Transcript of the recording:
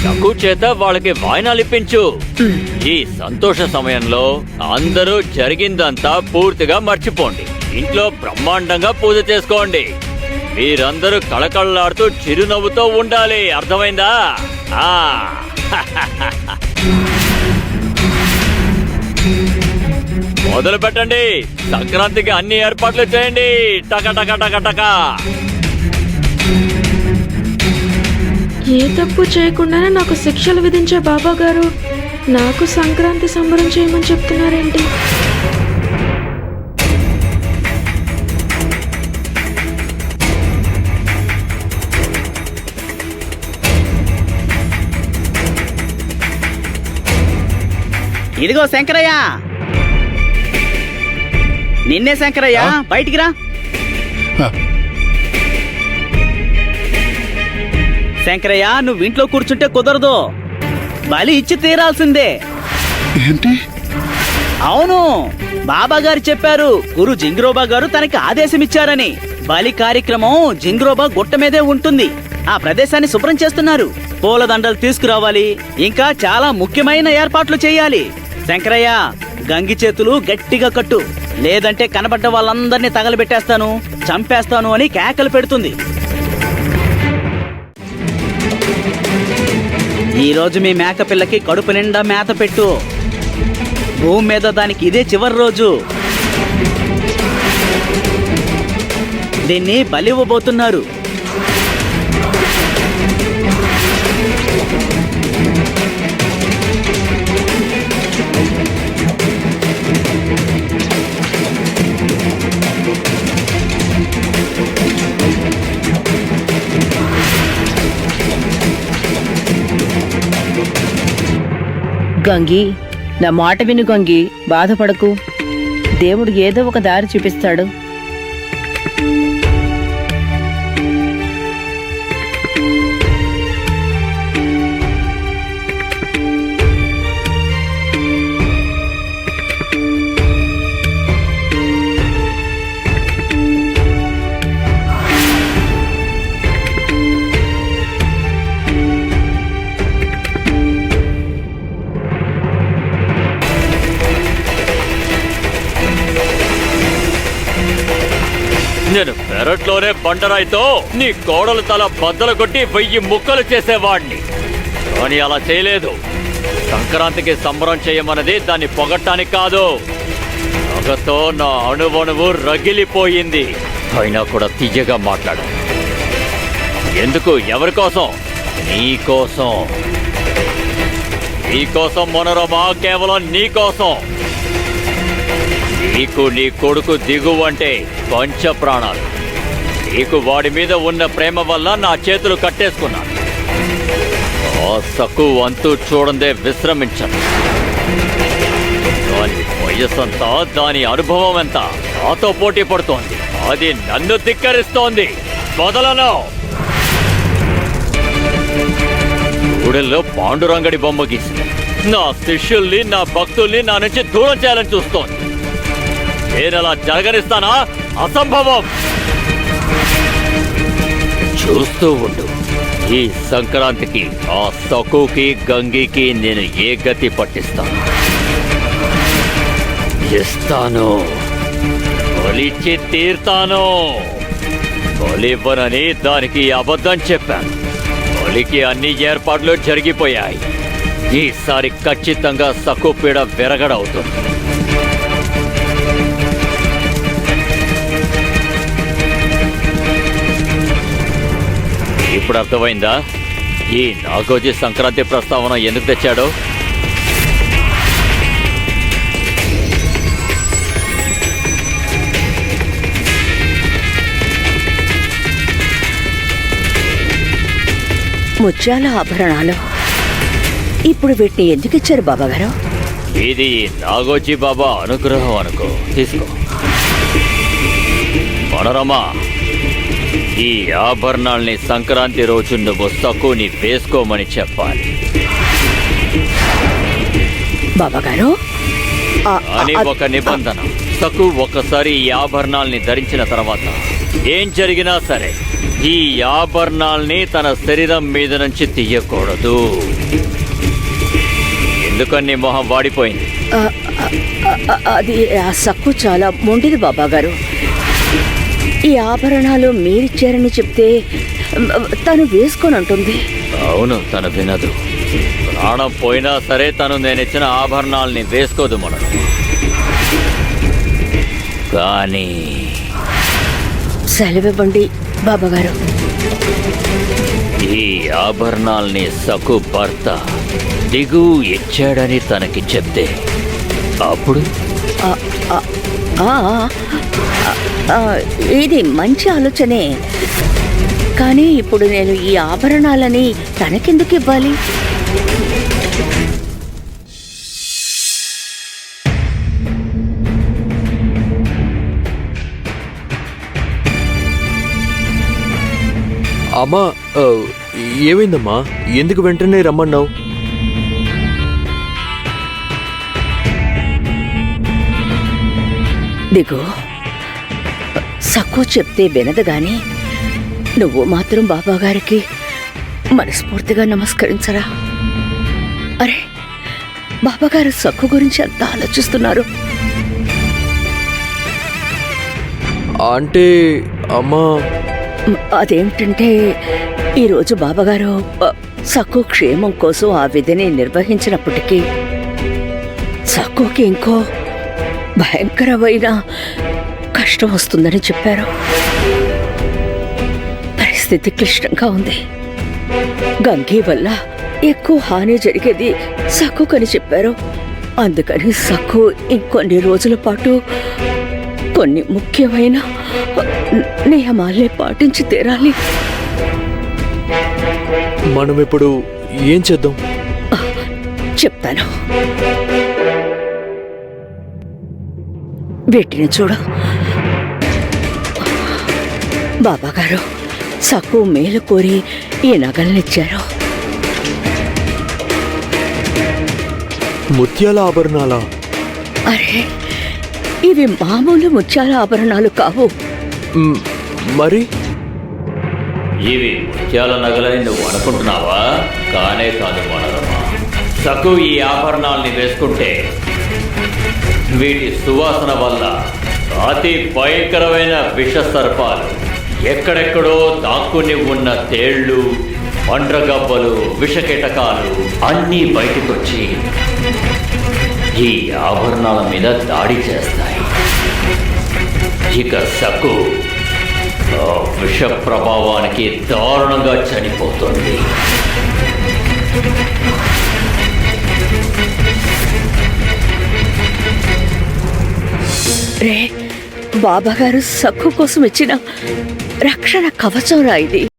తక్కువ చేత వాళ్ళకి వాయినాలు ఇప్పించు. ఈ సంతోష సమయంలో అందరూ జరిగిందంతా పూర్తిగా మర్చిపోండి. ఇంట్లో బ్రహ్మాండంగా పూజ చేసుకోండి. మీరందరూ కళకళలాడుతూ చిరునవ్వుతో ఉండాలి. అర్థమైందా? మొదలు పెట్టండి. సంక్రాంతికి అన్ని ఏర్పాట్లు చేయండి. టక టక టక టక. ఏ తప్పు చేయకుండానే నాకు శిక్షలు విధించే బాబా గారు నాకు సంక్రాంతి సంబరం చేయమని చెప్తున్నారేంటి? ఇదిగో శంకరయ్య, నిన్నే శంకరయ్య, బయటికి రా. శంకరయ్య, నువ్వు ఇంట్లో కూర్చుంటే కుదరదు, బలి ఇచ్చి తీరాల్సిందే. ఏంటి? అవును, బాబా గారు చెప్పారు. గురు జింగ్రోబా గారు తనకి ఆదేశం ఇచ్చారని. బలి కార్యక్రమం జింగ్రోబా గుట్ట మీదే ఉంటుంది. ఆ ప్రదేశాన్ని శుభ్రం చేస్తున్నారు. పూలదండలు తీసుకురావాలి, ఇంకా చాలా ముఖ్యమైన ఏర్పాట్లు చేయాలి. శంకరయ్య, గంగి చేతులు గట్టిగా కట్టు, లేదంటే కనబడ్డ వాళ్ళందరినీ తగలబెట్టేస్తాను, చంపేస్తాను అని కేకలు పెడుతుంది. ఈ రోజు మీ మేకపిల్లకి కడుపు నిండా మేత పెట్టు. భూమి మీద దానికి ఇదే చివరి రోజు. దీన్ని బలివ్వబోతున్నారు. గంగి, నా మాట విను గంగి, బాధపడకు. దేవుడు ఏదో ఒక దారి చూపిస్తాడు. నేను పెరట్లోనే బండరాయితో నీ కోడలు తల బద్దలు కొట్టి 1000 ముక్కలు చేసేవాడిని. కానీ అలా చేయలేదు. సంక్రాంతికి సంబరం చేయమన్నది దాన్ని పొగట్టానికి కాదు. పగతో నా అణువణువు రగిలిపోయింది. అయినా కూడా తీయగా మాట్లాడు. ఎందుకు? ఎవరి కోసం? నీకోసం. నీకోసం మనోరమ, కేవలం నీకోసం. నీకు నీ కొడుకు దిగువంటే పంచ ప్రాణాలు. నీకు వాడి మీద ఉన్న ప్రేమ వల్ల నా చేతులు కట్టేసుకున్నాను. ఆ సక్కు అంతూ చూడందే విశ్రమించను. దాని వయస్సంతా, దాని అనుభవం ఎంత నాతో పోటీ పడుతోంది. అది నన్ను ధిక్కరిస్తోంది. వదలను. గుడిలో పాండురంగడి బొమ్మ గీసి నా శిష్యుల్ని, నా భక్తుల్ని నా నుంచి దూరం చేయాలని చూస్తోంది. నేనలా జరగనిస్తానా? అసంభవం. చూస్తూ ఉండు. ఈ సంక్రాంతికి ఆ సకుకి, గంగికి నేను ఏ గతి పట్టిస్తాను. ఇస్తాను, బలిచ్చి తీర్తాను. బలివ్వనని దానికి అబద్ధం చెప్పాను. బలికి అన్ని ఏర్పాట్లు జరిగిపోయాయి. ఈసారి ఖచ్చితంగా సకు పీడ విరగడవుతుంది. ఇప్పుడు అర్థమైందా ఈ నాగోజీ సంక్రాంతి ప్రస్తావన ఎందుకు తెచ్చాడో? ముత్యాల ఆభరణాలు ఇప్పుడు వీటిని ఎందుకు ఇచ్చారు బాబాగారు? ఇది నాగోజీ బాబా అనుగ్రహం అనుకో. తీసుకో. మనోరమా, ఈ ఆభరణాల్ని సంక్రాంతి రోజు నువ్వు సకుని వేసుకోమని చెప్పాలి. బాబాగారు, అని ఒక నిబంధన. సకు ఒక్కసారి ఈ ఆభరణాల్ని ధరించిన తర్వాత ఏం జరిగినా సరే ఈ ఆభరణాల్ని తన శరీరం మీద నుంచి తీయకూడదు. ఎందుకని మొహం వాడిపోయింది? అది ఆ సక్కు చాలా మొండిది బాబాగారు. ఈ ఆభరణాలు మీరిచ్చారని చెప్తే తను వేసుకొని అంటుంది. అవును, తను వినదు. ప్రాణం పోయినా సరే తను నేనిచ్చిన ఆభరణాల్ని వేసుకోదు మనం. కానీ సెలవివ్వండి బాబాగారు. ఈ ఆభరణాల్ని సకు భర్త దిగు ఇచ్చాడని తనకి చెప్తే అప్పుడు ఆ, ఆ, ఆ, ఆ, ఇది మంచి ఆలోచనే. కానీ ఇప్పుడు నేను ఈ ఆభరణాలని తనకెందుకు ఇవ్వాలి? అమ్మా, ఏమైందమ్మా? ఎందుకు వెంటనే రమ్మన్నావు? దిగు, సక్కు చెప్తే వినదు గాని నువ్వు మాత్రం బాబాగారికి మనస్ఫూర్తిగా నమస్కరించరా? అరే, బాబాగారు సక్కు గురించి ఎంత ఆలోచిస్తున్నారు. అంటే అమ్మా, అదేంటంటే ఈరోజు బాబాగారు సక్కు క్షేమం కోసం ఆ విధిని నిర్వహించినప్పటికీ సక్కుకి ఇంకో భయంకరమైన కష్టం వస్తుందని చెప్పారు. పరిస్థితి క్లిష్టంగా ఉంది. గంగి వల్ల ఎక్కువ హాని జరిగేది సక్కుకని చెప్పారు. అందుకని సక్కు ఇంకొన్ని రోజుల పాటు కొన్ని ముఖ్యమైన నియమాల్ని పాటించి తీరాలి. మనం ఇప్పుడు ఏం చేద్దాం? చెప్తాను. వీటిని చూడు. బాబాగారు సక్కు మేలు కోరి ఈ నగల్నిచ్చారు. ముత్యాల ఆభరణాలా? అరే, ఇవి మామూలు ముత్యాల ఆభరణాలు కావు. మరి ఇవి ముత్యాల నగలని నువ్వు అనుకుంటున్నావా? కానే కాదు మనరమ్మా. సకు ఈ ఆభరణాల్ని వేసుకుంటే వీటి సువాసన వల్ల అతి భయంకరమైన విష సర్పాలు, ఎక్కడెక్కడో దాక్కుని ఉన్న తేళ్లు, పండ్రగబ్బలు, విషకీటకాలు అన్నీ బయటకొచ్చి ఈ ఆభరణాల మీద దాడి చేస్తాయి. ఇక సకు ఆ విష ప్రభావానికి దారుణంగా చనిపోతుంది. రే, బాబాగారు సక్కు కోసం ఇచ్చిన రక్షణ కవచం రా ఇది.